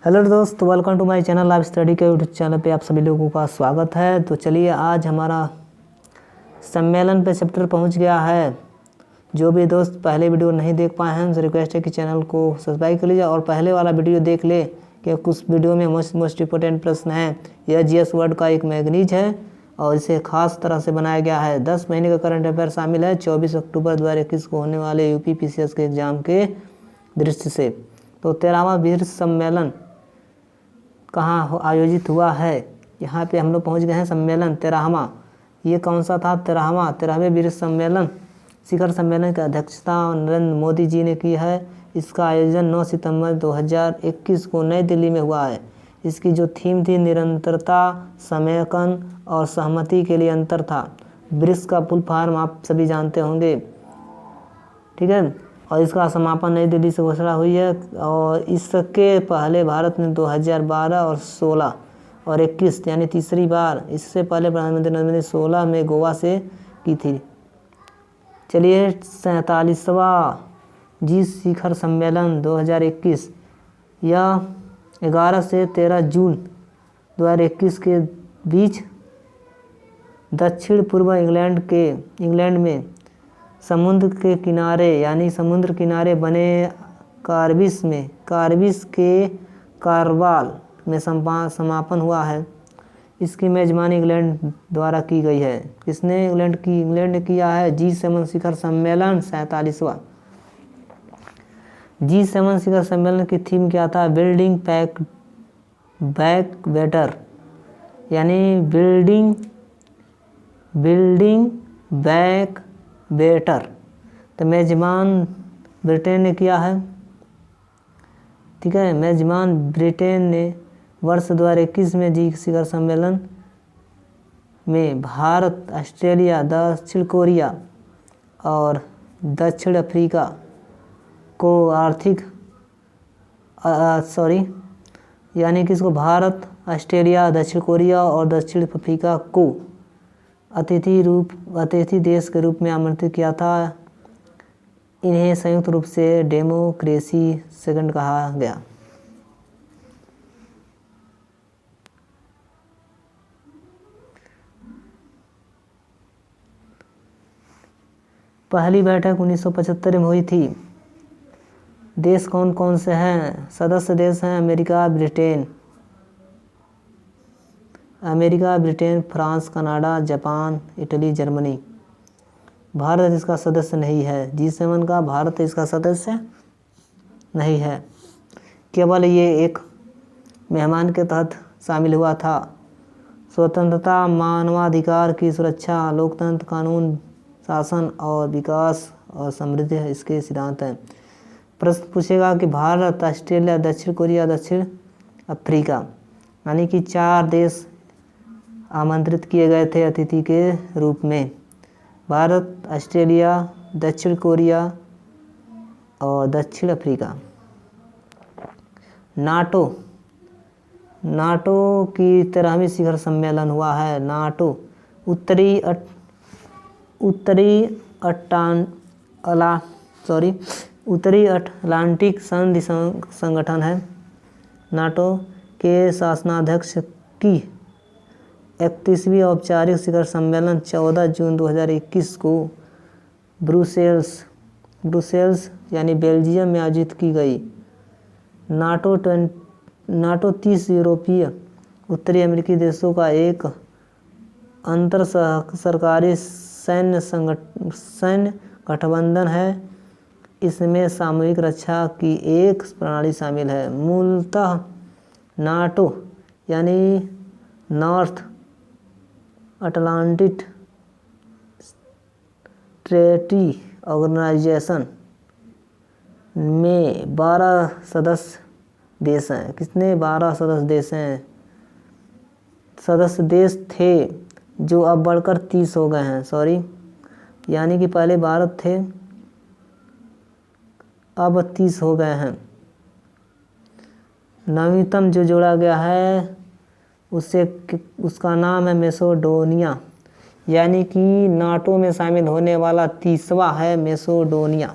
Hello दोस्त, welcome to my channel live study के YouTube channel पे आप सभी लोगों का स्वागत है। तो चलिए, आज हमारा सम्मेलन पे चैप्टर पहुंच गया है। जो भी दोस्त पहले वीडियो नहीं देख पाए हैं उनसे रिक्वेस्ट है कि चैनल को सब्सक्राइब कर लीजिए और पहले वाला वीडियो देख ले, कि उस वीडियो में मोस्ट इंपॉर्टेंट प्रश्न है। यह जीएस वर्ड का एक मैगनीज है और इसे खास तरह से बनाया गया है। 10 महीने का करंट अफेयर शामिल है 24 अक्टूबर 2021 को होने वाले यूपी पीसीएस के एग्जाम के दृष्टि से। तो 13वां विश्व सम्मेलन कहाँ आयोजित हुआ है? यहाँ पे हम लोग पहुँच गए हैं। सम्मेलन 13वां, ये कौन सा था? 13वें विश्व सम्मेलन शिखर सम्मेलन की अध्यक्षता नरेंद्र मोदी जी ने की है। इसका आयोजन 9 सितंबर 2021 को नई दिल्ली में हुआ है। इसकी जो थीम थी, निरंतरता, समेकन और सहमति के लिए अंतर था। ब्रिक्स का फुल फॉर्म आप सभी जानते होंगे, ठीक है। और इसका समापन नई दिल्ली से घोषणा हुई है। और इसके पहले भारत ने 2012 और 16 और 21 यानी तीसरी बार, इससे पहले प्रधानमंत्री नरेंद्र मोदी 16 में गोवा से की थी। चलिए, 47वां जी शिखर सम्मेलन 2021, यह 11 से 13 जून 2021 के बीच दक्षिण पूर्व इंग्लैंड में समुद्र के किनारे यानी समुद्र किनारे बने कार्विस के कार्वाल में समापन हुआ है। इसकी मेजबानी इंग्लैंड द्वारा की गई है। किसने? इंग्लैंड ने किया है। G7 शिखर सम्मेलन 47वां। G7 शिखर सम्मेलन की थीम क्या था? बिल्डिंग बैक बेटर, यानी बिल्डिंग बैक बेटर। तो मेजबान ब्रिटेन ने किया है, ठीक है। मेजबान ब्रिटेन ने वर्ष 2021 में जी शिखर सम्मेलन में भारत, ऑस्ट्रेलिया, दक्षिण कोरिया और दक्षिण अफ्रीका को यानी कि इसको भारत, ऑस्ट्रेलिया, दक्षिण कोरिया और दक्षिण अफ्रीका को अतिथि देश के रूप में आमंत्रित किया था। इन्हें संयुक्त रूप से डेमोक्रेसी सेकंड कहा गया। पहली बैठक 1975 में हुई थी। देश कौन कौन से हैं? सदस्य देश हैं America, Britain, France, Canada, Japan, Italy, Germany. Bharat इसका सदस्य नहीं है। G7 का भारत इसका सदस्य नहीं है। केवल ये एक मेहमान के तहत शामिल हुआ था। स्वतंत्रता, मानवाधिकार की सुरक्षा, लोकतंत्र, कानून शासन और विकास और समृद्धि इसके सिद्धांत हैं। प्रश्न पूछेगा कि भारत, ऑस्ट्रेलिया, दक्षिण कोरिया, दक्षिण अफ्रीका, यानी कि 4 देश आमंत्रित किए गए थे अतिथि के रूप में। भारत, ऑस्ट्रेलिया, दक्षिण कोरिया और दक्षिण अफ्रीका। नाटो की 13वीं शिखर सम्मेलन हुआ है। नाटो उत्तरी अटलांटिक संधि संगठन है। नाटो के शासनाध्यक्ष की 31वीं औपचारिक शिखर सम्मेलन 14 जून 2021 को ब्रुसेल्स यानी बेल्जियम में आयोजित की गई। नाटो 30 यूरोपीय उत्तरी अमेरिकी देशों का एक अंतर सरकारी सैन्य गठबंधन है। इसमें सामूहिक रक्षा की एक प्रणाली शामिल है। मूलतः नाटो यानी नॉर्थ अटलांटिक ट्रीटी ऑर्गेनाइजेशन में 12 सदस्य देश हैं। कितने? 12 सदस्य देश हैं। सदस्य देश थे जो अब बढ़कर 30 हो गए हैं। यानी कि पहले 12 थे, अब 30 हो गए हैं। नवीनतम जो जोड़ा गया है उसका नाम है मैसेडोनिया, यानी कि नाटो में शामिल होने वाला 30वां है मैसेडोनिया।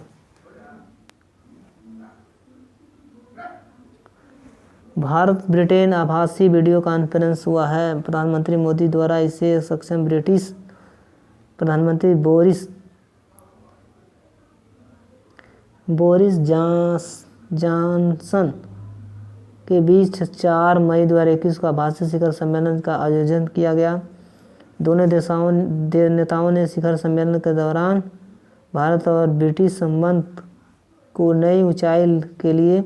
भारत ब्रिटेन आभासी वीडियो कॉन्फ्रेंस हुआ है। प्रधानमंत्री मोदी द्वारा इसे सक्षम ब्रिटिश प्रधानमंत्री बोरिस जॉनसन के बीच 4 मई 2021 को आभासी शिखर सम्मेलन का आयोजन किया गया। दोनों नेताओं ने शिखर सम्मेलन के दौरान भारत और ब्रिटिश संबंध को नई ऊंचाई के लिए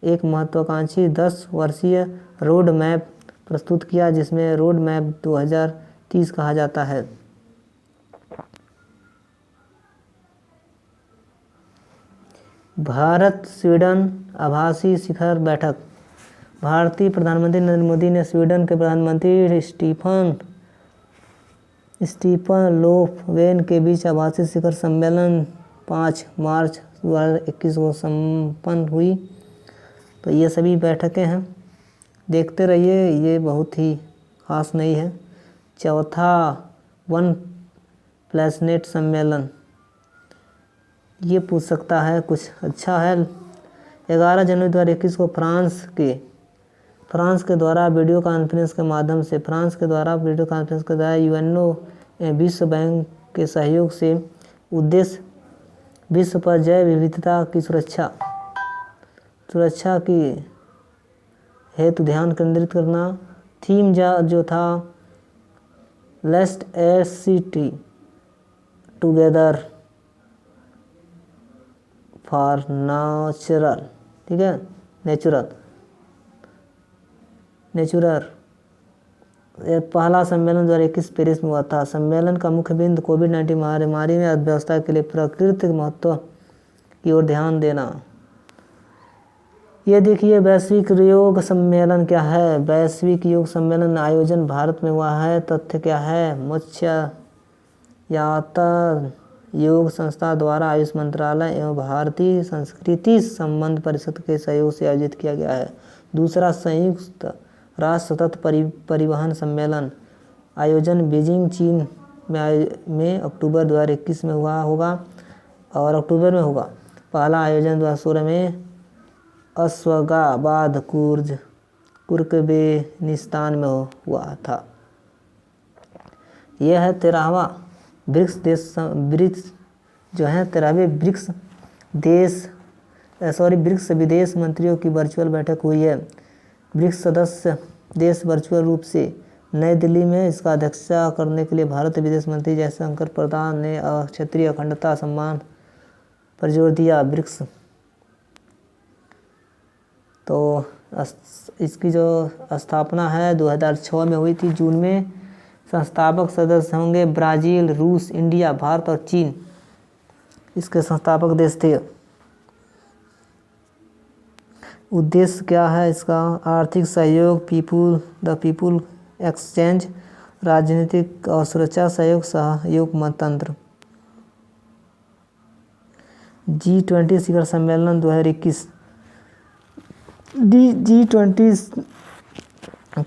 एक महत्वाकांक्षी 10 वर्षीय रोड मैप प्रस्तुत किया, जिसमें रोड मैप 2030 कहा जाता है। भारत स्वीडन आभासी शिखर बैठक। भारतीय प्रधानमंत्री नरेंद्र मोदी ने स्वीडन के प्रधानमंत्री स्टीफन लोफवेन के बीच आभासी शिखर सम्मेलन 5 मार्च 2021 को संपन्न हुई। तो ये सभी बैठकें हैं, देखते रहिए, ये बहुत ही खास नहीं है। चौथा वन प्लेनेट सम्मेलन, ये पूछ सकता है, कुछ अच्छा है। 11 जनवरी 2021 को फ्रांस के द्वारा वीडियो कॉन्फ्रेंस के माध्यम से यूएनओ विश्व बैंक के सहयोग से उद्देश्य विश्व पर जैव विविधता की सुरक्षा की हेतु ध्यान केंद्रित करना। थीम जो था लेट्स एसिटी टुगेदर फॉर नेचुरल, ठीक है, नेचुरल। पहला सम्मेलन 2021 पेरिस में हुआ था। सम्मेलन का मुख्य बिंदु कोविड-19 महामारी में अर्थव्यवस्था के लिए प्राकृतिक महत्व की ओर ध्यान देना। ये देखिए, वैश्विक योग सम्मेलन क्या है। वैश्विक योग सम्मेलन आयोजन भारत में हुआ है। तथ्य क्या है। मुख्यतः योग संस्था द्वारा आयुष मंत्रालय एवं भारतीय संस्कृति संबंध परिषद के सहयोग से आयोजित किया गया है। दूसरा, संयुक्त राष्ट्र सतत परिवहन सम्मेलन आयोजन बीजिंग चीन में अक्टूबर 2021 में होगा। पहला आयोजन 2016 में अश्वगाबाद तुर्कमेनिस्तान में हुआ था। यह है 13वां ब्रिक्स विदेश मंत्रियों की वर्चुअल बैठक हुई है। ब्रिक्स सदस्य देश वर्चुअल रूप से नई दिल्ली में इसका अध्यक्षता करने के लिए भारतीय विदेश मंत्री जयशंकर प्रसाद ने क्षेत्रीय अखंडता सम्मान पर जोर दिया। ब्रिक्स तो इसकी जो स्थापना है 2006 में हुई थी, जून में। संस्थापक सदस्य होंगे ब्राज़ील, रूस, इंडिया, भारत और चीन, इसके संस्थापक देश थे। उद्देश्य क्या है इसका। आर्थिक सहयोग, पीपुल एक्सचेंज, राजनीतिक और सुरक्षा सहयोग तंत्र। G20 शिखर सम्मेलन 2021। G20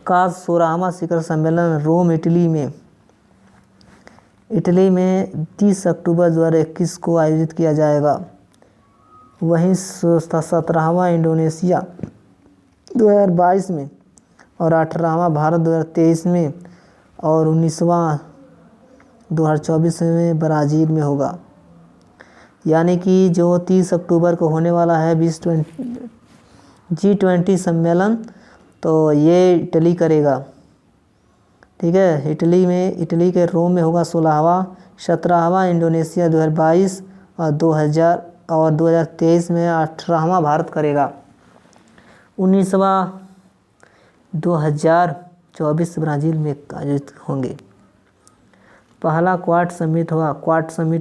का 16वां शिखर सम्मेलन रोम, इटली में 30 अक्टूबर 2021 को आयोजित किया जाएगा। वहीं 17वां इंडोनेशिया 2022 में और 18वां भारत 2023 में और 19वां 2024 में ब्राज़ील में होगा। यानी कि जो 30 अक्टूबर को होने वाला है G20 सम्मेलन, तो ये इटली करेगा, ठीक है। इटली के रोम में होगा 16वां, 17वां इंडोनेशिया 2022 और 2023 में 18वां भारत करेगा। 19वां 2024 ब्राज़ील में आयोजित होंगे। पहला क्वाड समिट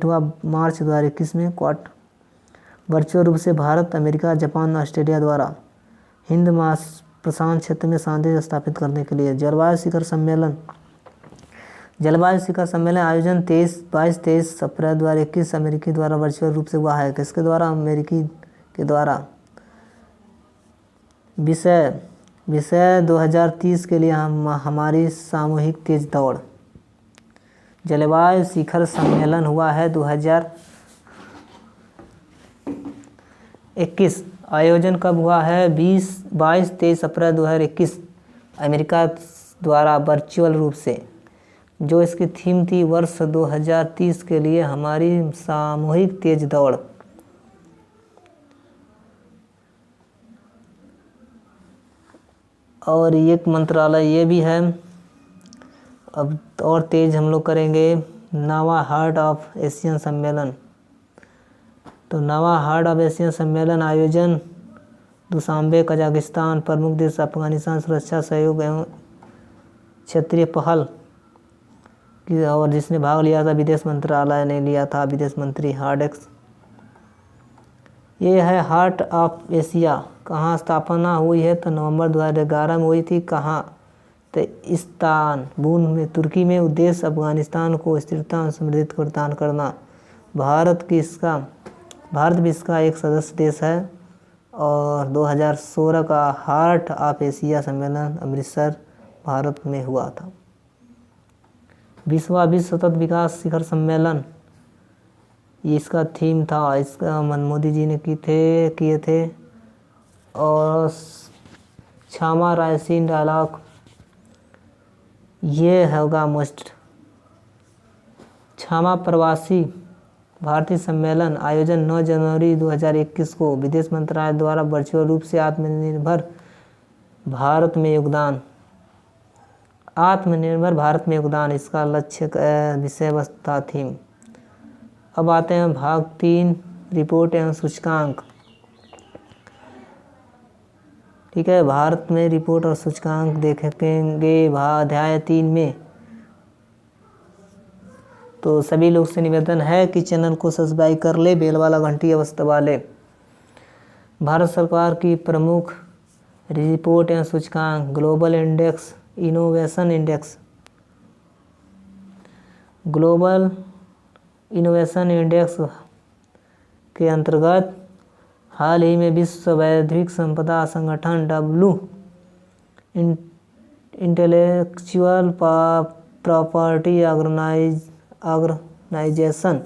हुआ मार्च 2021 में। क्वाड वर्चुअल रूप से भारत, अमेरिका, जापान, ऑस्ट्रेलिया द्वारा हिंद महाप्रशांत क्षेत्र में शांति स्थापित करने के लिए। जलवायु शिखर सम्मेलन आयोजन 22-23 अप्रैल 2021 अमेरिकी द्वारा वर्चुअल रूप से हुआ है। किसके द्वारा। अमेरिकी के द्वारा। विषय 2030 के लिए हमारी सामूहिक तेज दौड़। जलवायु शिखर सम्मेलन हुआ है 2021 आयोजन कब हुआ है? 22-23 अप्रैल 2021 अमेरिका द्वारा वर्चुअल रूप से। जो इसकी थीम थी वर्ष 2030 के लिए हमारी सामूहिक तेज दौड़। और एक मंत्रालय ये भी है। अब और तेज हम लोग करेंगे। नवा हार्ट ऑफ एशियन सम्मेलन। तो नवा हार्ट ऑफ एशियन सम्मेलन आयोजन दुशांबे कजाकिस्तान। प्रमुख देश अफगानिस्तान सुरक्षा सहयोग एवं क्षेत्रीय पहल की, और जिसने भाग लिया था विदेश मंत्रालय ने लिया था, विदेश मंत्री हार्डेक्स। ये है हार्ट ऑफ एशिया। कहाँ स्थापना हुई है? तो नवंबर 2011 में हुई थी। कहाँ? तो इस्तानबुल में, तुर्की में। उद्देश्य अफगानिस्तान को स्थिरता और समृद्धि प्रदान करना। भारत भी इसका एक सदस्य देश है। और 2016 का हार्ट ऑफ एशिया सम्मेलन अमृतसर भारत में हुआ था। 20वां विश्व सतत विकास शिखर सम्मेलन, ये इसका थीम था। इसका मोदी जी ने किए थे। और क्षमा रायसीन डायलॉग, ये होगा मोस्ट। क्षमा प्रवासी भारतीय सम्मेलन आयोजन 9 जनवरी 2021 को विदेश मंत्रालय द्वारा वर्चुअल रूप से। आत्मनिर्भर भारत में योगदान। आत्मनिर्भर भारत में योगदान इसका लक्ष्य विषय वस्तु था, थीम। अब आते हैं भाग 3, रिपोर्ट एवं सूचकांक। ठीक है, भारत में रिपोर्ट और सूचकांक देखेंगे अध्याय 3 में। तो सभी लोग से निवेदन है कि चैनल को सब्सक्राइब कर ले, बेल वाला घंटी अवश्य दबा ले। भारत सरकार की प्रमुख रिपोर्ट एवं सूचकांक। Global index, innovation index. Global innovation index के अंतर्गत हाल ही में विश्व बौद्धिक संपदा संगठन इंटेलेक्चुअल प्रॉपर्टी ऑर्गेनाइजेशन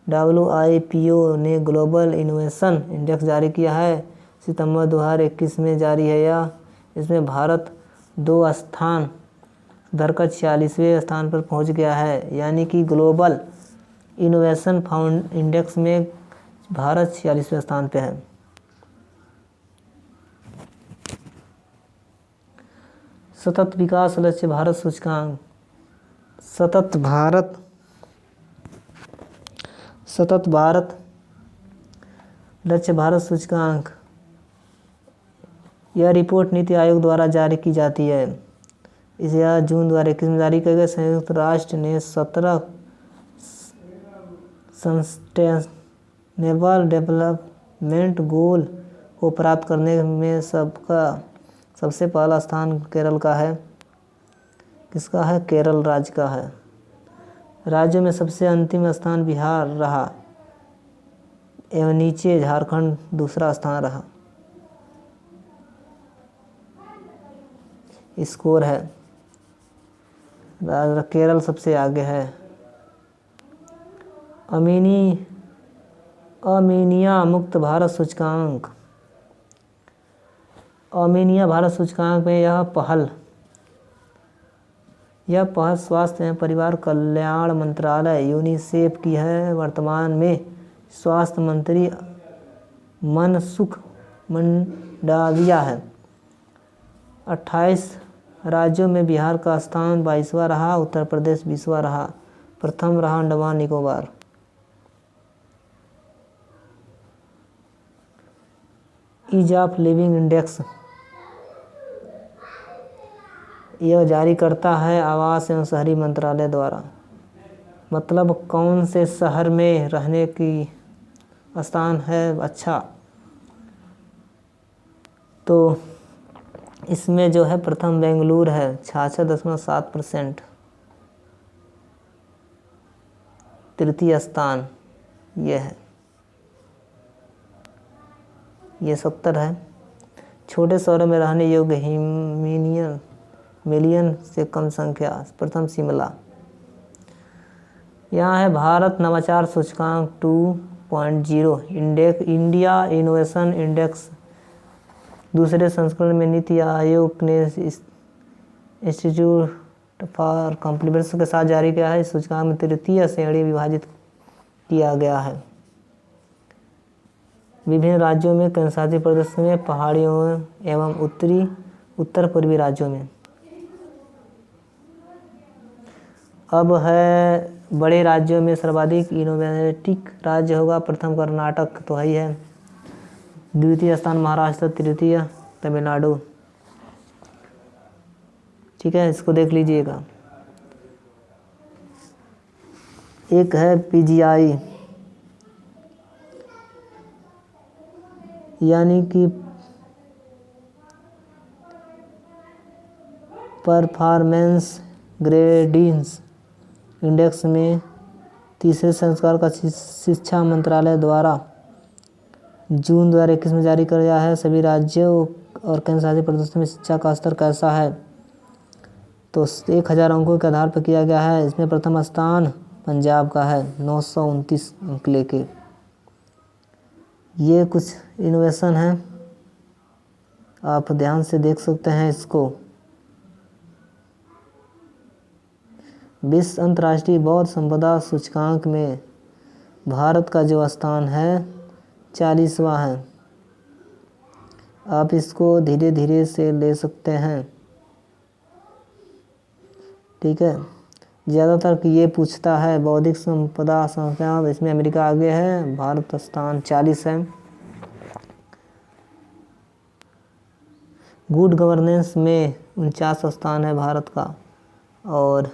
WIPO ने ग्लोबल इनोवेशन इंडेक्स जारी किया है। सितंबर 2021 में जारी है यह। इसमें भारत 2 स्थान धरकर 46वें स्थान पर पहुंच गया है। यानी कि ग्लोबल इनोवेशन इंडेक्स में भारत 46वें स्थान पे है। सतत विकास लक्ष्य भारत सूचकांक। सतत भारत लक्ष्य भारत सूचकांक। यह रिपोर्ट नीति आयोग द्वारा जारी की जाती है। इसे जून 2021 में जारी किया गया। संयुक्त राष्ट्र ने 17 सस्टेनेबल डेवलपमेंट गोल को प्राप्त करने में सबसे पहला स्थान केरल का है। किसका है? केरल राज्य का है। राज्यों में सबसे अंतिम स्थान बिहार रहा एवं नीचे झारखंड दूसरा स्थान रहा। स्कोर है, केरल सबसे आगे है। अर्मेनिया मुक्त भारत सूचकांक। अर्मेनिया भारत सूचकांक में यह पहल स्वास्थ्य एवं परिवार कल्याण मंत्रालय यूनिसेफ की है। वर्तमान में स्वास्थ्य मंत्री मनसुख मंडाविया है। 28 राज्यों में बिहार का स्थान 22वां रहा। उत्तर प्रदेश 20वां रहा। प्रथम रहा Andaman Nicobar. Ease of living index, यह जारी करता है आवास एवं शहरी मंत्रालय द्वारा। मतलब कौन से शहर में रहने की स्थान है अच्छा। तो इसमें जो है प्रथम बेंगलुरु है 66.7%। तृतीय स्थान ये है, ये 70 है। छोटे शहरों में रहने योग्य मिलियन से कम संख्या। प्रथम शिमला। यहाँ है भारत नवाचार सूचकांक 2.0 इंडिया इनोवेशन इंडेक्स दूसरे संस्करण में नीति आयोग ने इंस्टीट्यूट फॉर कॉम्प्लीमेंट्स के साथ जारी किया है। इस सूचकांक में तृतीय श्रेणी विभाजित किया गया है। विभिन्न राज्यों में, केंद्रशासित प्रदेशों में, पहाड़ियों एवं उत्तर पूर्वी राज्यों में। अब है बड़े राज्यों में सर्वाधिक इनोवेटिव राज्य होगा। प्रथम कर्नाटक तो ही है, द्वितीय स्थान महाराष्ट्र, तृतीय तमिलनाडु। ठीक है, इसको देख लीजिएगा। एक है PGI यानी कि परफॉर्मेंस ग्रेडिंग्स इंडेक्स में तीसरे संस्करण का शिक्षा मंत्रालय द्वारा जून 2021 में जारी किया गया है। सभी राज्यों और केंद्रशासित प्रदेशों में शिक्षा का स्तर कैसा है, तो 1000 अंकों के आधार पर किया गया है। इसमें प्रथम स्थान पंजाब का है 929 अंक लेके। ये कुछ इनोवेशन है, आप ध्यान से देख सकते हैं इसको। विश्व अंतर्राष्ट्रीय बौद्ध संपदा सूचकांक में भारत का जो स्थान है 40वां है। आप इसको धीरे धीरे से ले सकते हैं। ठीक है, ज़्यादातर कि ये पूछता है बौद्धिक संपदा संख्या, इसमें अमेरिका आगे है, भारत स्थान 40 है। गुड गवर्नेंस में 49 स्थान है भारत का, और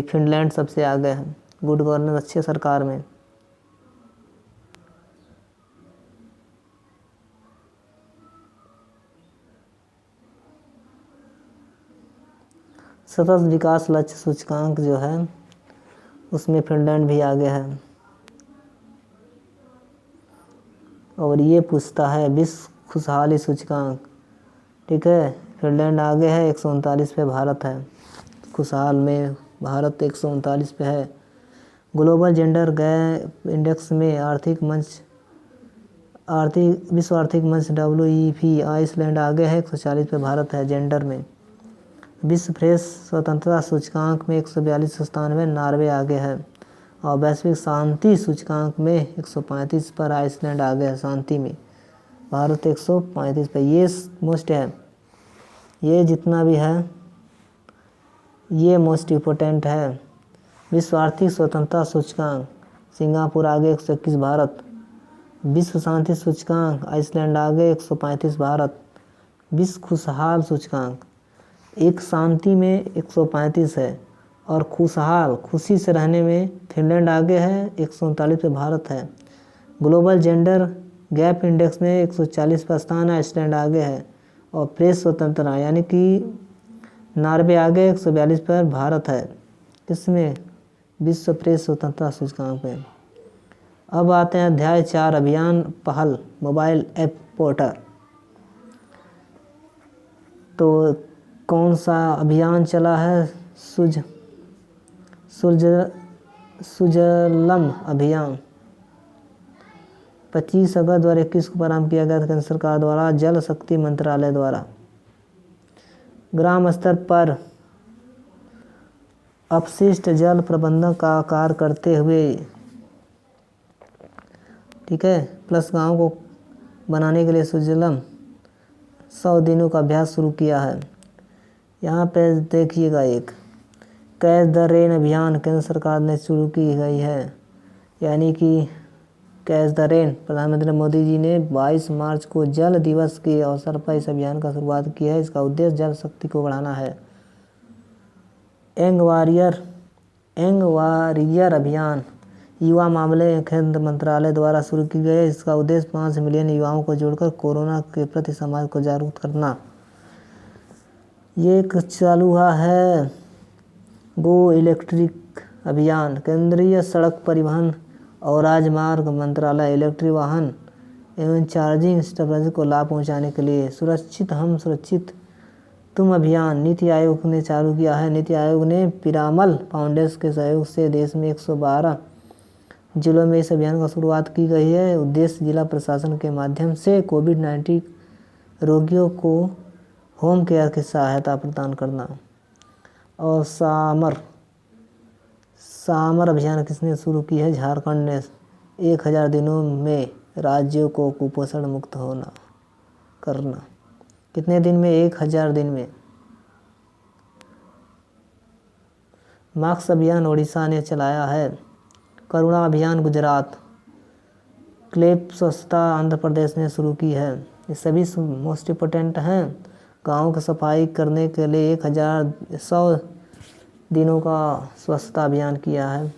फिनलैंड सबसे आगे है गुड गवर्नेंस, अच्छे सरकार में। सतत विकास लक्ष्य सूचकांक जो है उसमें फिनलैंड भी आगे है। और ये पूछता है विश्व खुशहाली सूचकांक। ठीक है, फिनलैंड आगे है 139 पे, भारत है खुशहाल में, भारत 139 पे है। ग्लोबल जेंडर गैप इंडेक्स में विश्व आर्थिक मंच WEF आइसलैंड आगे है 140 पे, भारत है जेंडर में। विश्व प्रेस स्वतंत्रता सूचकांक में 142 स्थान में नॉर्वे आगे है। और वैश्विक शांति सूचकांक में 135 पर आइसलैंड आगे है शांति में, भारत 135 पे। ये मोस्ट है, ये जितना भी है ये मोस्ट इम्पोर्टेंट है। विश्व आर्थिक स्वतंत्रता सूचकांक सिंगापुर आगे 121, भारत। विश्व शांति सूचकांक आइसलैंड आगे 135, भारत। विश्व खुशहाल सूचकांक एक शांति में 135 है, और खुशहाल खुशी से रहने में फिनलैंड आगे है 139 पे, भारत है। ग्लोबल जेंडर गैप इंडेक्स में 140 पर स्थान है, आइसलैंड आगे है। और प्रेस स्वतंत्रता यानी कि नॉर्वे आगे 142 पर, भारत है। इसमें विश्व प्रेस स्वतंत्रता सूचकांक में। अब आते हैं अध्याय 4 अभियान पहल मोबाइल ऐप पोर्टल। तो कौन सा अभियान चला है? सुजलम अभियान 25 अगस्त 2021 को प्रारंभ किया गया था केंद्र सरकार द्वारा, जल शक्ति मंत्रालय द्वारा। ग्राम स्तर पर अपशिष्ट जल प्रबंधन का कार्य करते हुए, ठीक है, प्लस गांव को बनाने के लिए सुजलम 100 दिनों का अभ्यास शुरू किया है। यहाँ पे देखिएगा एक कैच द रेन अभियान केंद्र सरकार ने शुरू की गई है, यानी कि कैच द रेन प्रधानमंत्री मोदी जी ने 22 मार्च को जल दिवस के अवसर पर इस अभियान का शुरुआत की है। इसका उद्देश्य जल शक्ति को बढ़ाना है। यंग वारियर अभियान युवा मामले केंद्र मंत्रालय द्वारा शुरू की गई है। इसका उद्देश्य 5 मिलियन युवाओं को जोड़कर कोरोना के प्रति समाज को जागरूक करना। ये एक चालू हुआ है गो इलेक्ट्रिक अभियान केंद्रीय सड़क परिवहन और राजमार्ग मंत्रालय इलेक्ट्रिक वाहन एवं चार्जिंग स्टेशन को लाभ पहुंचाने के लिए सुरक्षित तुम अभियान नीति आयोग ने चालू किया है। नीति आयोग ने पिरामल फाउंडेशन के सहयोग से देश में 112 जिलों में इस अभियान का शुरुआत की गई है। उद्देश्य जिला प्रशासन के माध्यम से कोविड-19 रोगियों को होम केयर की सहायता प्रदान करना। और सामर अभियान किसने शुरू की है? झारखंड ने 1000 दिनों में राज्यों को कुपोषण मुक्त करना। कितने दिन में? 1000 दिन में। मास्क अभियान उड़ीसा ने चलाया है। करुणा अभियान गुजरात। क्लेप स्वच्छता आंध्र प्रदेश ने शुरू की है। ये सभी मोस्ट इम्पोर्टेंट हैं। गाँव की सफाई करने के लिए 1100 दिनों का स्वच्छता अभियान किया है।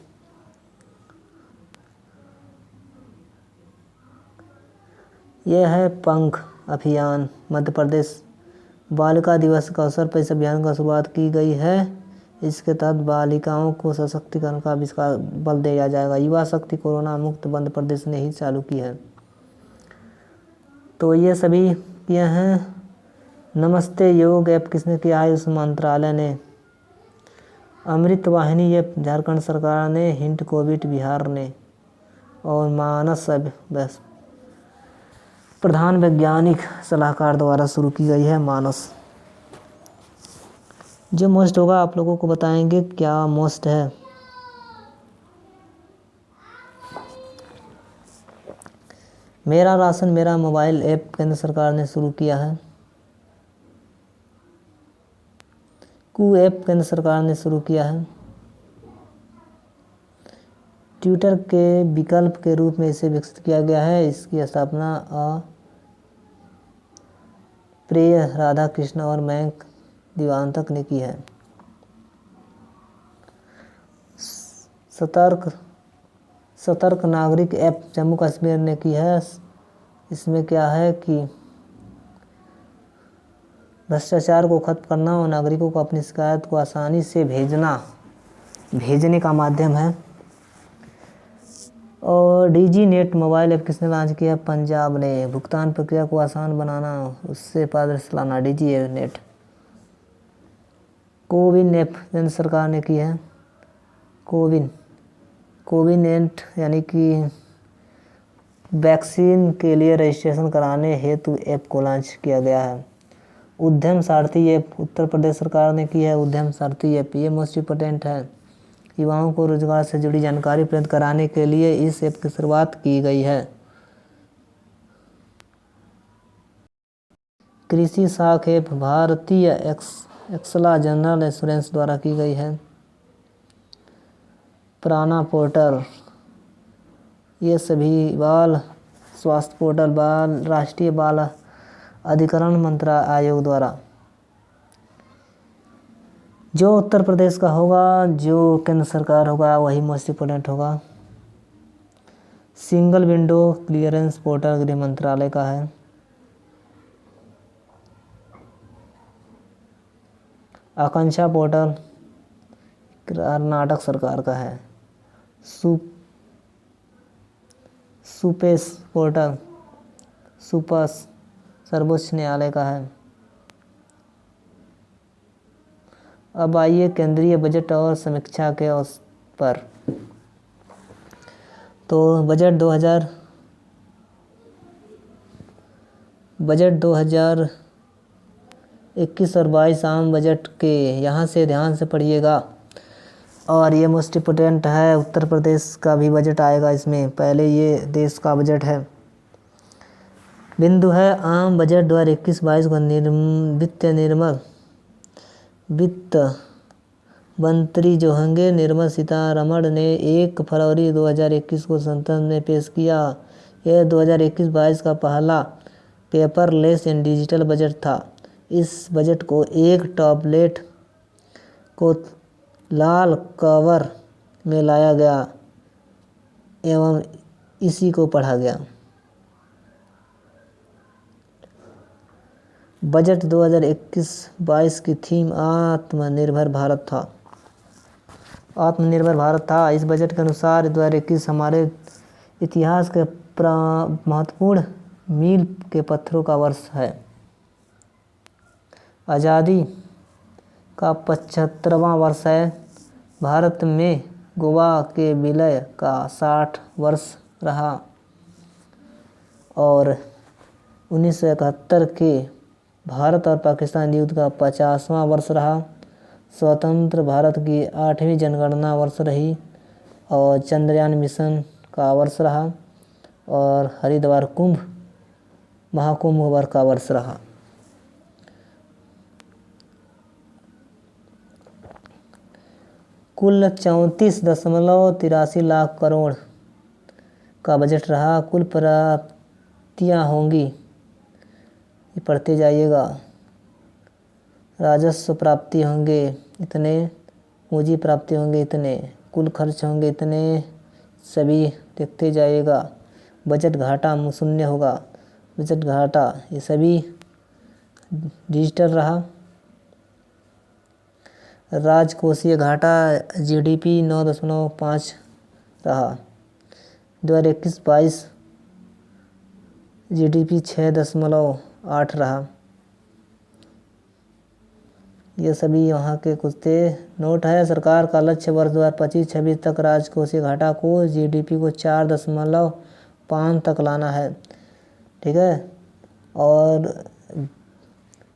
यह है पंख अभियान मध्य प्रदेश। बालिका दिवस के अवसर पर इस अभियान का शुरुआत की गई है। इसके तहत बालिकाओं को सशक्तिकरण का विस्तार बल दिया जाएगा। युवा शक्ति कोरोना मुक्त मध्य प्रदेश ने ही चालू की है। तो ये सभी किए हैं। नमस्ते योग ऐप किसने किया? आयुष मंत्रालय ने। अमृत वाहिनी ऐप झारखंड सरकार ने। हिंट कोविड बिहार ने। और मानस प्रधान वैज्ञानिक सलाहकार द्वारा शुरू की गई है मानस। जो मोस्ट होगा आप लोगों को बताएंगे क्या मोस्ट है। मेरा राशन मेरा मोबाइल ऐप केंद्र सरकार ने शुरू किया है। कू ऐप केंद्र सरकार ने शुरू किया है। ट्विटर के विकल्प के रूप में इसे विकसित किया गया है। इसकी स्थापना प्रिय राधाकृष्ण और मयंक दिवांतक ने की है। सतर्क नागरिक ऐप जम्मू कश्मीर ने की है। इसमें क्या है कि भ्रष्टाचार को खत्म करना और नागरिकों को अपनी शिकायत को आसानी से भेजने का माध्यम है। और डीजी नेट मोबाइल ऐप किसने लॉन्च किया? पंजाब ने। भुगतान प्रक्रिया को आसान बनाना, उससे पारदर्शिता लाना, डीजी नेट। कोविन ऐप केंद्र सरकार ने की है। कोविन नेट यानी कि वैक्सीन के लिए रजिस्ट्रेशन कराने हेतु ऐप को लॉन्च किया गया है। उद्यम सारथी ऐप उत्तर प्रदेश सरकार ने की है। उद्यम सारथी ऐप ये मोस्ट इम्पोर्टेंट है। युवाओं को रोजगार से जुड़ी जानकारी प्राप्त कराने के लिए इस ऐप की शुरुआत की गई है। कृषि साख ऐप भारतीय एक्सला जनरल इंश्योरेंस द्वारा की गई है। प्राणा पोर्टल ये सभी बाल स्वास्थ्य पोर्टल राष्ट्रीय बाल अधिकरण मंत्रालय आयोग द्वारा। जो उत्तर प्रदेश का होगा, जो केंद्र सरकार होगा वही मोस्ट इम्पोर्टेंट होगा। सिंगल विंडो क्लियरेंस पोर्टल गृह मंत्रालय का है। आकांक्षा पोर्टल कर्नाटक सरकार का है। सुपेस पोर्टल सुपस सर्वोच्च न्यायालय का है। अब आइए केंद्रीय बजट और समीक्षा के पर। तो बजट 2021 और 22 आम बजट के यहाँ से ध्यान से पढ़िएगा। और ये मोस्ट इम्पोर्टेंट है। उत्तर प्रदेश का भी बजट आएगा इसमें। पहले ये देश का बजट है। बिंदु है आम बजट 2021-22 का वित्त मंत्री जो होंगे निर्मला सीतारमण ने 1 फरवरी 2021 को संसद में पेश किया। यह 2021-22 का पहला पेपरलेस एंड डिजिटल बजट था। इस बजट को एक टैबलेट को लाल कवर में लाया गया एवं इसी को पढ़ा गया। बजट 2021-22 की थीम आत्मनिर्भर भारत था। इस बजट के अनुसार 2021 हमारे इतिहास के महत्वपूर्ण मील के पत्थरों का वर्ष है। आज़ादी का 75वां वर्ष है। भारत में गोवा के विलय का 60 वर्ष रहा। और 1971 के भारत और पाकिस्तान युद्ध का 50वां वर्ष रहा। स्वतंत्र भारत की 8वीं जनगणना वर्ष रही और चंद्रयान मिशन का वर्ष रहा और हरिद्वार महाकुंभ का वर्ष रहा। कुल 34.83 लाख करोड़ का बजट रहा। कुल प्राप्तियां होंगी, ये पढ़ते जाइएगा। राजस्व प्राप्ति होंगे इतने, पूंजी प्राप्ति होंगे इतने, कुल खर्च होंगे इतने, सभी देखते जाइएगा। बजट घाटा शून्य होगा, बजट घाटा, ये सभी डिजिटल रहा। राजकोषीय घाटा जीडीपी 9.5 रहा। 2021-22 जीडीपी 6.8 रहा। ये सभी वहाँ के कुछ थे नोट है। सरकार का लक्ष्य वर्ष 2025-26 तक राजकोषीय घाटा को जीडीपी को 4.5 तक लाना है। ठीक है। और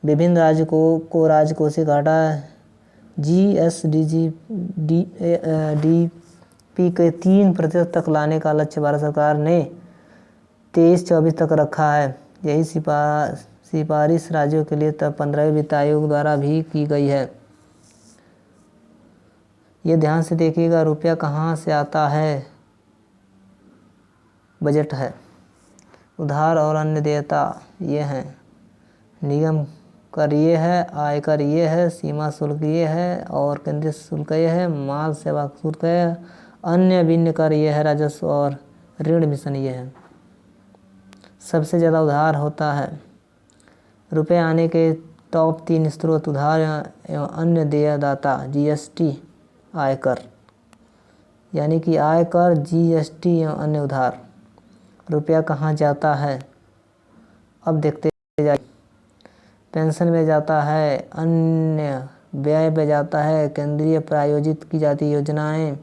विभिन्न राज्यों को राजकोषीय घाटा डीपी के 3% तक लाने का लक्ष्य भारत सरकार ने 23-24 तक रखा है। यही सिफारिश राज्यों के लिए तब 15वें वित्त आयोग द्वारा भी की गई है। ये ध्यान से देखिएगा, रुपया कहाँ से आता है। बजट है, उधार और अन्य देयता ये हैं, निगम कर ये है, आयकर ये है, सीमा शुल्क ये है और केंद्रीय शुल्क ये है, माल सेवा शुल्क है, अन्य भिन्न कर ये है, राजस्व और ऋण मिशन ये है। सबसे ज़्यादा उधार होता है। रुपये आने के टॉप 3 स्रोत उधार एवं अन्य देयदाता, जीएसटी, आयकर, यानी कि आयकर, जीएसटी एवं अन्य उधार। रुपया कहाँ जाता है अब देखते जाइए। पेंशन में जाता है, अन्य व्यय में जाता है, केंद्रीय प्रायोजित की जाती योजनाएं,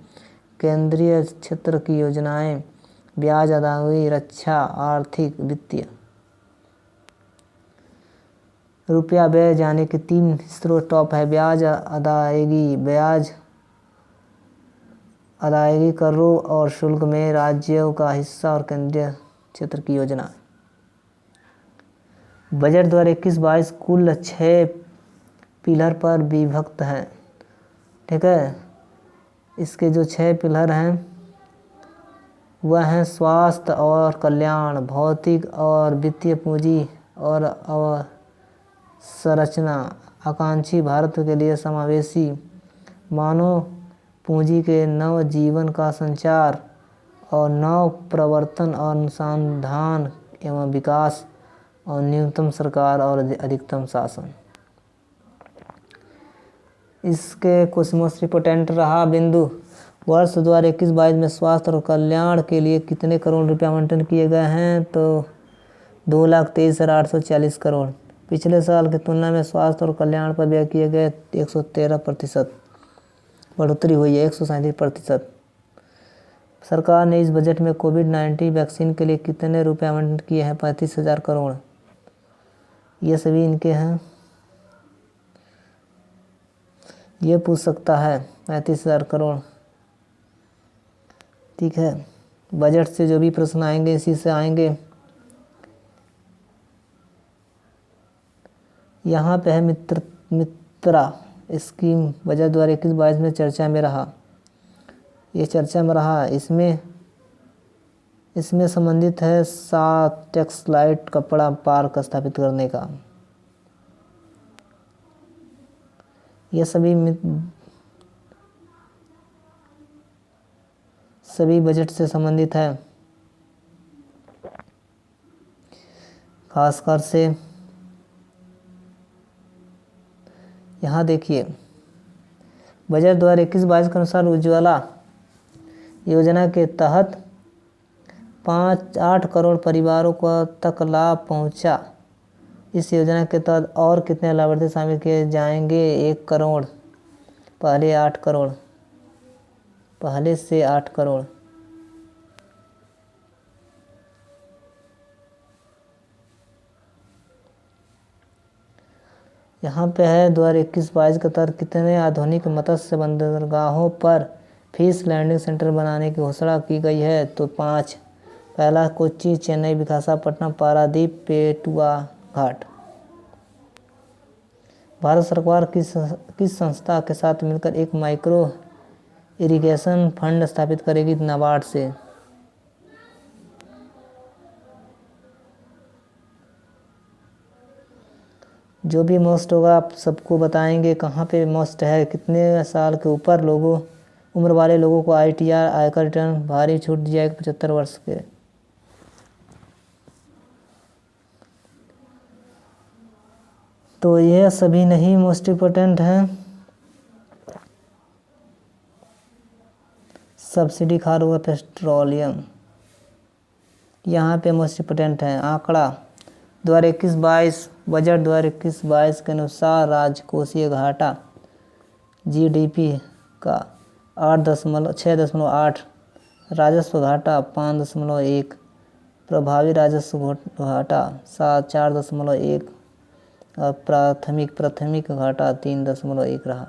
केंद्रीय क्षेत्र की योजनाएं, ब्याज अदायगी, रक्षा, आर्थिक, वित्तीय। रुपया व्यय जाने के 3 स्रोत टॉप है। ब्याज अदायगी करों और शुल्क में राज्यों का हिस्सा और केंद्रीय क्षेत्र की योजना। बजट 2021-22 कुल 6 पिलर पर विभक्त है। ठीक है। इसके जो 6 पिलर हैं वह हैं स्वास्थ्य और कल्याण, भौतिक और वित्तीय पूंजी और अवसंरचना, आकांक्षी भारत के लिए समावेशी, मानव पूंजी के नव जीवन का संचार और नव प्रवर्तन और अनुसंधान एवं विकास और न्यूनतम सरकार और अधिकतम शासन। इसके कुछ मोस्ट इम्पोर्टेंट रहा बिंदु। वर्ष 2021-22 में स्वास्थ्य और कल्याण के लिए कितने करोड़ रुपए आवंटन किए गए हैं, तो 2,23,840 करोड़। पिछले साल की तुलना में स्वास्थ्य और कल्याण पर व्यय किए गए 113% बढ़ोतरी हुई है, 137%। सरकार ने इस बजट में कोविड-19 वैक्सीन के लिए कितने रुपए आवंटन किए हैं, 35,000 करोड़। ये सभी इनके हैं, ये पूछ सकता है 35,000 करोड़। ठीक है। बजट से जो भी प्रश्न आएंगे इसी से आएंगे। यहाँ पे है मित्रा स्कीम, बजट 2021-22 में चर्चा में रहा। ये चर्चा में रहा। इसमें संबंधित है 7 टेक्सटाइल कपड़ा पार्क स्थापित करने का। ये सभी बजट से संबंधित है। खासकर से यहाँ देखिए, बजट 2021-22 के अनुसार उज्ज्वला योजना के तहत 8 करोड़ परिवारों को तक लाभ पहुँचा। इस योजना के तहत और कितने लाभार्थी शामिल किए जाएंगे? 1 करोड़। पहले से 8 करोड़। यहाँ पे है 2021-22 का तर्क, कितने आधुनिक मत्स्य बंदरगाहों पर फिश लैंडिंग सेंटर बनाने की घोषणा की गई है? तो 5। पहला कोच्चि, चेन्नई, विशाखापट्टनम, पारादीप, पेटुआ घाट। भारत सरकार किस संस्था के साथ मिलकर एक माइक्रो इरिगेशन फंड स्थापित करेगी? नाबार्ड से। जो भी मस्ट होगा आप सबको बताएंगे। कहाँ पे मस्ट है? कितने साल के ऊपर उम्र वाले लोगों को ITR आयकर रिटर्न भारी छूट दी जाएगी 75 वर्ष के। तो ये सभी नहीं मोस्ट इम्पोर्टेंट हैं। सब्सिडी खाद व पेट्रोलियम यहाँ पे मोस्ट इम्पोर्टेंट है। आंकड़ा 2021-22 बजट 2021-22 के अनुसार राजकोषीय घाटा GDP का 6.8, राजस्व घाटा 5.1, प्रभावी राजस्व घाटा 4.1 और प्राथमिक घाटा 3.1 रहा।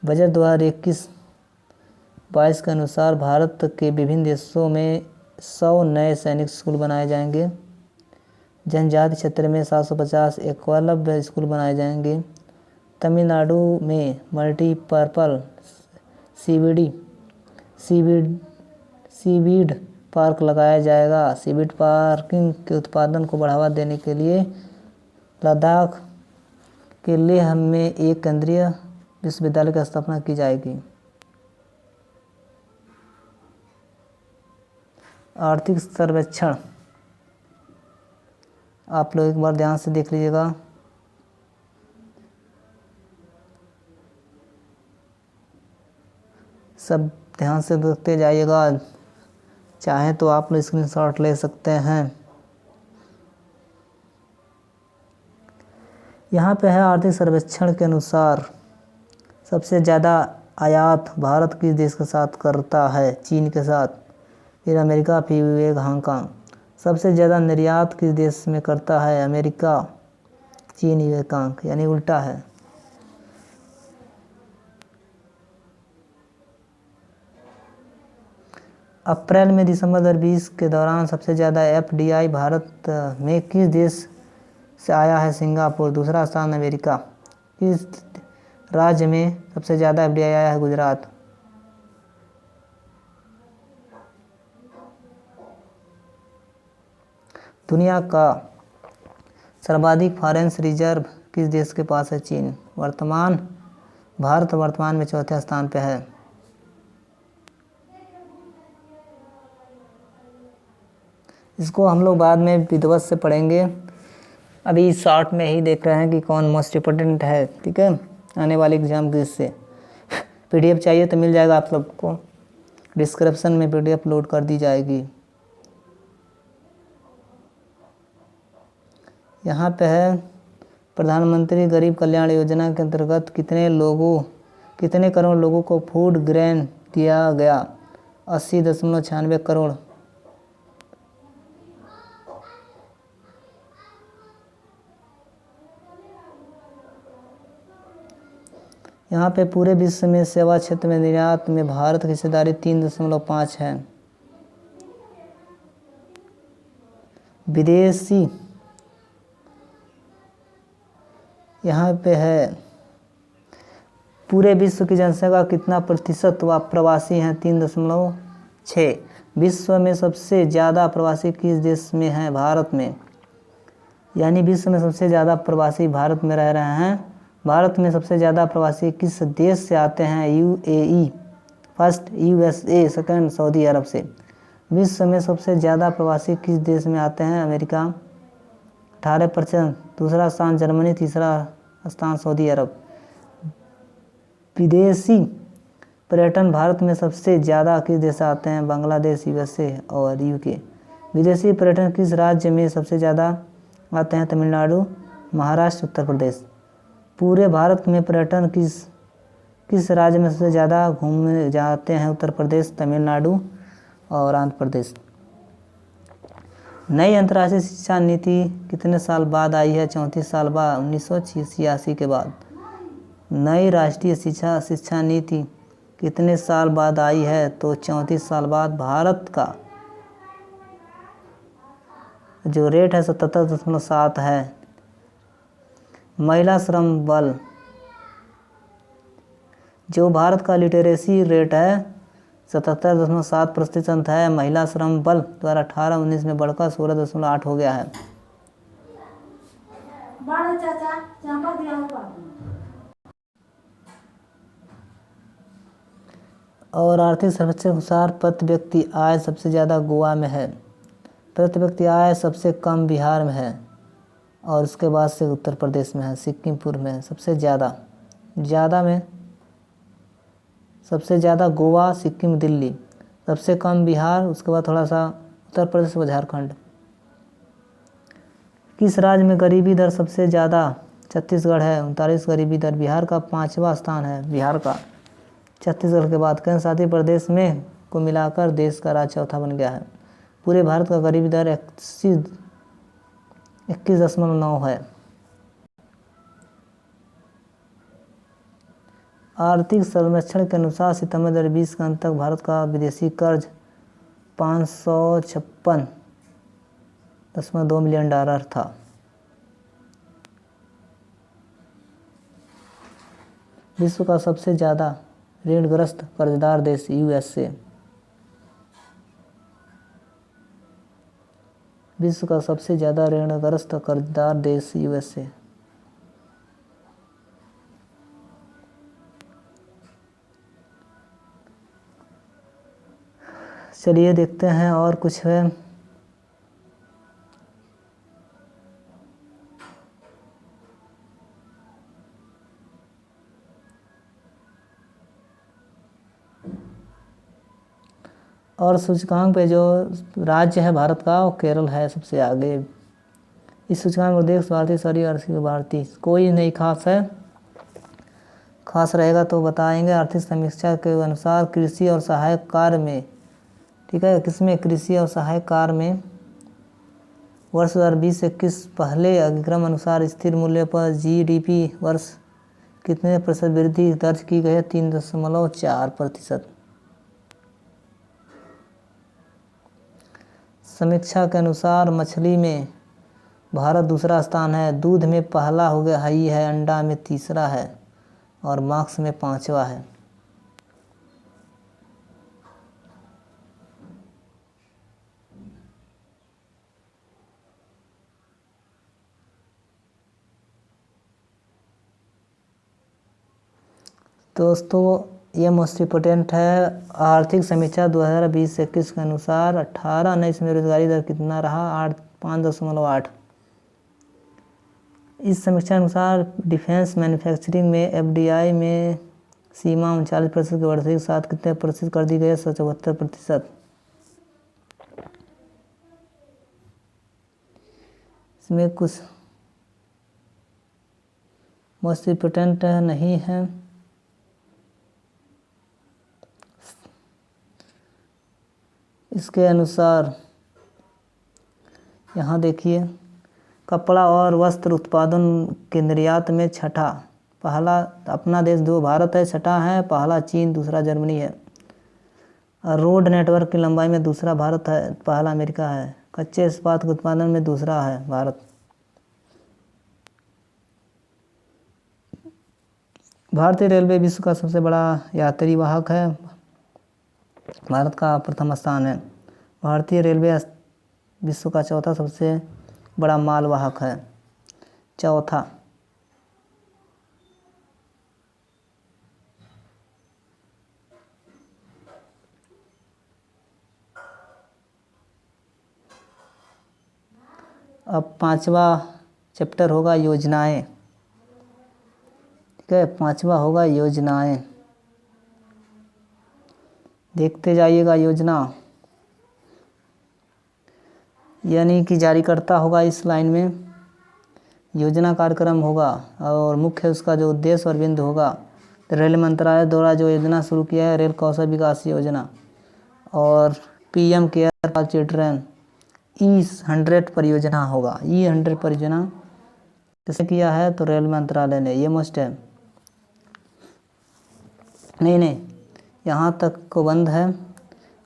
बजट 2021-22 के अनुसार भारत के विभिन्न देशों में 100 नए सैनिक स्कूल बनाए जाएंगे। जनजाति क्षेत्र में 750 एकलव्य स्कूल बनाए जाएंगे। तमिलनाडु में मल्टीपर्पल सीवीड पार्क लगाया जाएगा। सीवीड पार्किंग के उत्पादन को बढ़ावा देने के लिए लद्दाख के लेह में एक केंद्रीय विश्वविद्यालय की स्थापना की जाएगी। आर्थिक सर्वेक्षण आप लोग एक बार ध्यान से देख लीजिएगा। सब ध्यान से देखते जाइएगा, चाहे तो आप लोग स्क्रीनशॉट ले सकते हैं। यहाँ पे है आर्थिक सर्वेक्षण के अनुसार सबसे ज़्यादा आयात भारत किस देश के साथ करता है? चीन के साथ, फिर अमेरिका, फिर हांगकांग। सबसे ज़्यादा निर्यात किस देश में करता है? अमेरिका, चीन, हांगकांग, यानी उल्टा है। अप्रैल में दिसंबर 2020 के दौरान सबसे ज़्यादा FDI भारत में किस देश से आया है? सिंगापुर। दूसरा स्थान अमेरिका। किस राज्य में सबसे ज़्यादा FDI आया है? गुजरात। दुनिया का सर्वाधिक फॉरेन रिजर्व किस देश के पास है? चीन। भारत वर्तमान में चौथे स्थान पे है। इसको हम लोग बाद में विधिवत से पढ़ेंगे, अभी शॉर्ट में ही देख रहे हैं कि कौन मोस्ट इम्पोर्टेंट है। ठीक है, आने वाले एग्जाम के इससे PDF चाहिए तो मिल जाएगा आप सबको, डिस्क्रिप्शन में PDF लोड कर दी जाएगी। यहाँ पे है प्रधानमंत्री गरीब कल्याण योजना के अंतर्गत कितने करोड़ लोगों को फूड ग्रेन दिया गया? 80.96 करोड़। यहाँ पे पूरे विश्व में सेवा क्षेत्र में निर्यात में भारत की हिस्सेदारी 3.5 है। विदेशी यहाँ पे है पूरे विश्व की जनसंख्या कितना प्रतिशत प्रवासी हैं? 3.6। विश्व में सबसे ज़्यादा प्रवासी किस देश में हैं? भारत में। यानी विश्व में सबसे ज़्यादा प्रवासी भारत में रह रहे हैं। भारत में सबसे ज़्यादा प्रवासी किस देश से आते हैं? UAE first, USA second, Saudi Arab से। विश्व में सबसे ज़्यादा प्रवासी किस देश में आते हैं? अमेरिका 18%, दूसरा स्थान जर्मनी, तीसरा स्थान सऊदी अरब। विदेशी पर्यटन भारत में सबसे ज़्यादा किस देश से आते हैं? बांग्लादेश, USA और UK। विदेशी पर्यटन किस राज्य में सबसे ज़्यादा आते हैं? तमिलनाडु, महाराष्ट्र, उत्तर प्रदेश। पूरे भारत में पर्यटन किस राज्य में सबसे ज़्यादा घूमने जाते हैं? उत्तर प्रदेश, तमिलनाडु और आंध्र प्रदेश। नई अंतर्राष्ट्रीय शिक्षा नीति कितने साल बाद आई है? 34 साल बाद, 1986 के बाद। नई राष्ट्रीय शिक्षा नीति कितने साल बाद आई है? तो 34 साल बाद। भारत का जो रेट है 77.7 है। महिला श्रम बल, जो भारत का लिटरेसी रेट है 77.7% है। महिला श्रम बल द्वारा 18-19 में बढ़कर 16.8 हो गया है। और आर्थिक सर्वेक्षण के अनुसार प्रति व्यक्ति आय सबसे ज़्यादा गोवा में है, प्रति व्यक्ति आय सबसे कम बिहार में है, और उसके बाद से उत्तर प्रदेश में है, सिक्किमपुर में है सबसे ज़्यादा में सबसे ज़्यादा गोवा, सिक्किम, दिल्ली, सबसे कम बिहार, उसके बाद थोड़ा सा उत्तर प्रदेश व झारखंड। किस राज्य में गरीबी दर सबसे ज़्यादा? छत्तीसगढ़ है, 39 गरीबी दर। बिहार का 5वां स्थान है, बिहार का छत्तीसगढ़ के बाद। केंद्र शासित प्रदेश में को मिलाकर देश का राज्य चौथा बन गया है। पूरे भारत का गरीबी दर 21.9 है। आर्थिक सर्वेक्षण के अनुसार सितंबर 2020 के अंत तक भारत का विदेशी कर्ज $556.2 मिलियन था। विश्व का सबसे ज़्यादा ऋणग्रस्त कर्जदार देश USA। विश्व का सबसे ज़्यादा ऋणग्रस्त कर्जदार देश USA। चलिए देखते हैं और कुछ है। और सूचकांक पे जो राज्य है भारत का वो केरल है सबसे आगे। इस सूचकांक में देश भारतीय, शहरी, आर्थिक भारतीय कोई नहीं खास है। खास रहेगा तो बताएंगे। आर्थिक समीक्षा के अनुसार कृषि और सहायक कार्य में, ठीक है, किसमें? कृषि और सहायक कार्य में वर्ष 2020-21 पहले अग्रिम अनुसार स्थिर मूल्य पर GDP वर्ष कितने प्रतिशत वृद्धि दर्ज की गई है? 3.4%। समीक्षा के अनुसार मछली में भारत दूसरा स्थान है, दूध में पहला हो गया ही है, अंडा में तीसरा है और मांस में 5वां है। दोस्तों ये मोस्ट इम्पोर्टेंट है। आर्थिक समीक्षा 2020-21 के अनुसार 18-19 में बेरोजगारी दर कितना रहा? 5.8। इस समीक्षा के अनुसार डिफेंस मैन्युफैक्चरिंग में FDI में सीमा 39% की बढ़ोतरी के साथ कितने प्रतिशत कर दी गई है? 74%। इसमें कुछ मोस्ट इम्पोर्टेंट नहीं है। इसके अनुसार यहाँ देखिए, कपड़ा और वस्त्र उत्पादन के निर्यात में छठा, पहला अपना देश जो भारत है, छठा है, पहला चीन, दूसरा जर्मनी है। और रोड नेटवर्क की लंबाई में दूसरा भारत है, पहला अमेरिका है। कच्चे इस्पात के उत्पादन में दूसरा है भारत। भारतीय रेलवे विश्व का सबसे बड़ा यात्री वाहक है, भारत का प्रथम स्थान है। भारतीय रेलवे विश्व का चौथा सबसे बड़ा मालवाहक है, चौथा। अब 5वां चैप्टर होगा योजनाएं, ठीक है, 5वां होगा योजनाएं। देखते जाइएगा। योजना यानी कि जारीकर्ता होगा इस लाइन में, योजना कार्यक्रम होगा और मुख्य उसका जो उद्देश्य और बिंदु होगा। रेल मंत्रालय द्वारा जो योजना शुरू किया है रेल कौशल विकास योजना, और PM care for children, E100 परियोजना होगा। E100 परियोजना किसने किया है? तो रेल मंत्रालय ने। ये मोस्ट है। नहीं, यहाँ तक को बंद है।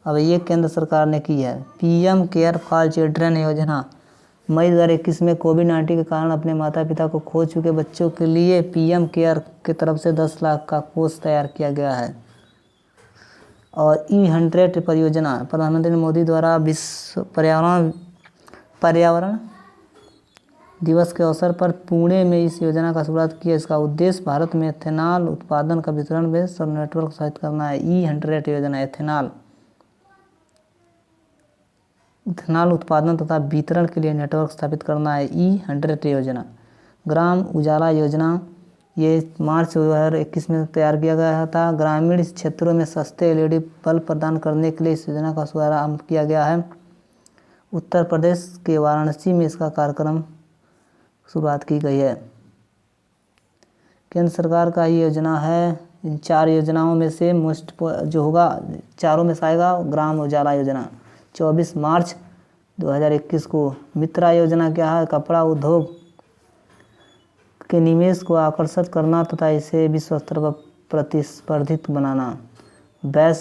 अब ये केंद्र सरकार ने की है। PM केयर फॉर चिल्ड्रन योजना। मई 2021 में कोविड-19 के कारण अपने माता पिता को खो चुके बच्चों के लिए PM केयर की तरफ से 10 लाख का कोष तैयार किया गया है। और E100 परियोजना प्रधानमंत्री मोदी द्वारा विश्व पर्यावरण दिवस के अवसर पर पुणे में इस योजना का शुरुआत किया। इसका उद्देश्य भारत में एथेनॉल उत्पादन का वितरण बेस और नेटवर्क स्थापित करना है। E100 योजना एथेनॉल उत्पादन तथा वितरण के लिए नेटवर्क स्थापित करना है। E100 योजना। ग्राम उजाला योजना, ये मार्च 2021 में तैयार किया गया था। ग्रामीण क्षेत्रों में सस्ते LED बल्ब प्रदान करने के लिए इस योजना का शुभारंभ किया गया है। उत्तर प्रदेश के वाराणसी में इसका कार्यक्रम शुरुआत की गई है। केंद्र सरकार का ये योजना है। इन 4 योजनाओं में से मोस्ट जो होगा, चारों में से आएगा ग्राम उजाला योजना। 24 मार्च 2021 को। मित्रा योजना क्या है? कपड़ा उद्योग के निवेश को आकर्षित करना तथा इसे विश्व स्तर पर प्रतिस्पर्धित बनाना। बैस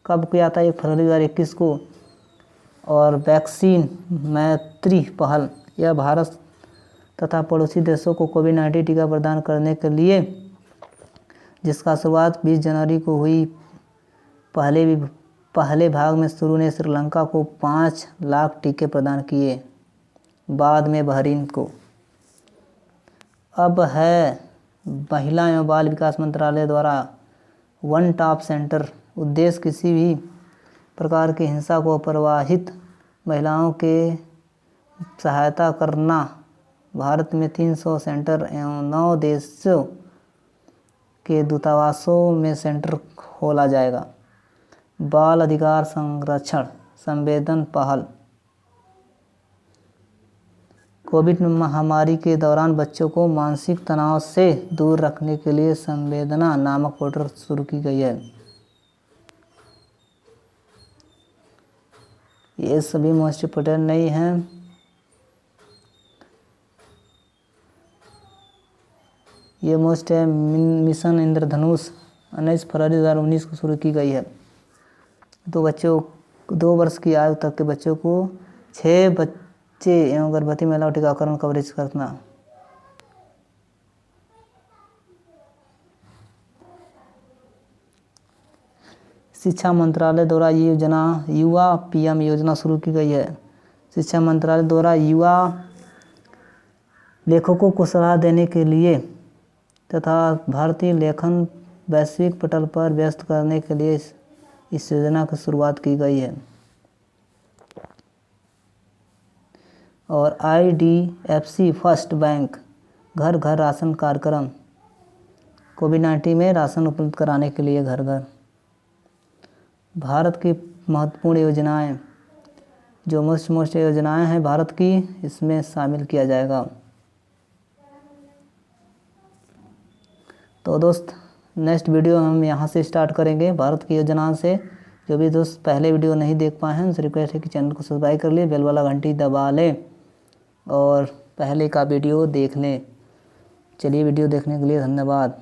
कब किया था? 1 फरवरी 2021 को। और वैक्सीन मैत्री पहल, यह भारत तथा पड़ोसी देशों को कोविड-19 टीका प्रदान करने के लिए, जिसका शुरुआत 20 जनवरी को हुई। पहले भाग में शुरू ने श्रीलंका को 5 लाख टीके प्रदान किए, बाद में बहरीन को। अब है महिला एवं बाल विकास मंत्रालय द्वारा वन स्टॉप सेंटर। उद्देश्य किसी भी प्रकार की हिंसा को प्रवाहित महिलाओं के सहायता करना। भारत में 300 सेंटर एवं 9 देशों के दूतावासों में सेंटर खोला जाएगा। बाल अधिकार संरक्षण संवेदन पहल। कोविड महामारी के दौरान बच्चों को मानसिक तनाव से दूर रखने के लिए संवेदना नामक पोर्टल शुरू की गई है। ये सभी मोस्ट इम्पोर्टेंट नहीं हैं। ये मोस्ट है मिशन इंद्रधनुष 19 फरवरी 2019 को शुरू की गई है। तो बच्चों 2 वर्ष की आयु तक के बच्चों को 6 बच्चे एवं गर्भवती महिलाओं टीकाकरण कवरेज करना। शिक्षा मंत्रालय द्वारा ये योजना युवा PM योजना शुरू की गई है। शिक्षा मंत्रालय द्वारा युवा लेखकों को सलाह देने के लिए तथा भारतीय लेखन वैश्विक पटल पर व्यस्त करने के लिए इस योजना की शुरुआत की गई है। और IDFC फर्स्ट बैंक घर घर राशन कार्यक्रम, कोविड-19 में राशन उपलब्ध कराने के लिए घर घर। भारत की महत्वपूर्ण योजनाएं, जो मोस्ट योजनाएं हैं भारत की, इसमें शामिल किया जाएगा। तो दोस्त नेक्स्ट वीडियो हम यहाँ से स्टार्ट करेंगे भारत की योजनाओं से। जो भी दोस्त पहले वीडियो नहीं देख पाए हैं उनसे रिक्वेस्ट है कि चैनल को सब्सक्राइब कर लिए, बेल वाला घंटी दबा लें और पहले का वीडियो देख लें। चलिए वीडियो देखने के लिए धन्यवाद।